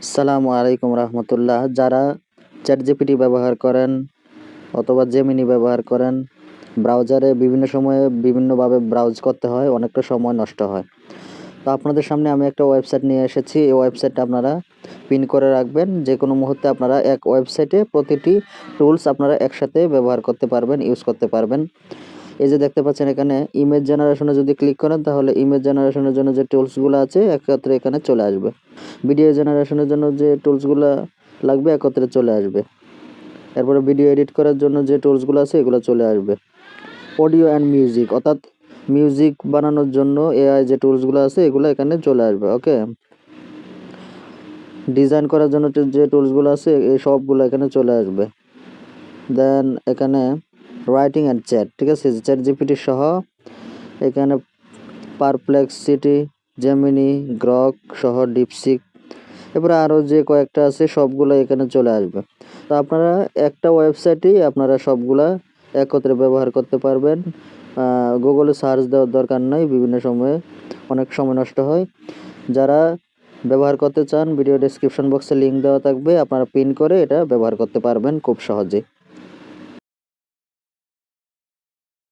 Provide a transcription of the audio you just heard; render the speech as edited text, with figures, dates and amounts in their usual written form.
আসসালামু আলাইকুম রহমতুল্লাহ। যারা চ্যাটজিপিটি ব্যবহার করেন অথবা জেমিনি ব্যবহার করেন, ব্রাউজারে বিভিন্ন সময়ে বিভিন্নভাবে ব্রাউজ করতে হয়, অনেকটা সময় নষ্ট হয়। তো আপনাদের সামনে আমি একটা ওয়েবসাইট নিয়ে এসেছি। এই ওয়েবসাইটটা আপনারা পিন করে রাখবেন। যে কোনো মুহূর্তে আপনারা এক ওয়েবসাইটে প্রতিটি টুলস আপনারা একসাথে ব্যবহার করতে পারবেন, ইউজ করতে পারবেন। এই যে দেখতে পাচ্ছেন এখানে ইমেজ জেনারেশনে যদি ক্লিক করেন, তাহলে ইমেজ জেনারেশনের জন্য যে টুলসগুলো আছে একত্রে এখানে চলে আসবে। ভিডিও জেনারেশনের জন্য যে টুলসগুলো লাগবে একত্রে চলে আসবে। এরপরে ভিডিও এডিট করার জন্য যে টুলসগুলো আছে এগুলো চলে আসবে। অডিও অ্যান্ড মিউজিক, অর্থাৎ মিউজিক বানানোর জন্য এআই যে টুলসগুলো আছে এগুলো এখানে চলে আসবে। ওকে, ডিজাইন করার জন্য যে টুলসগুলো আছে এই সবগুলো এখানে চলে আসবে। দেন এখানে রাইটিং অ্যান্ড চ্যাট, ঠিক আছে, চ্যাট জিপিটি সহ এখানে পারপ্লেক্সিটি, জেমিনি, গ্রক সহ ডিপসিক, এরপরে আরও যে কয়েকটা আছে সবগুলো এখানে চলে আসবে। তো আপনারা একটা ওয়েবসাইটেই আপনারা সবগুলা একত্রে ব্যবহার করতে পারবেন। গুগলে সার্চ দেওয়ার দরকার নাই, বিভিন্ন সময়ে অনেক সময় নষ্ট হয়। যারা ব্যবহার করতে চান ভিডিও ডেসক্রিপশন বক্সে লিঙ্ক দেওয়া থাকবে, আপনারা পিন করে এটা ব্যবহার করতে পারবেন খুব সহজে।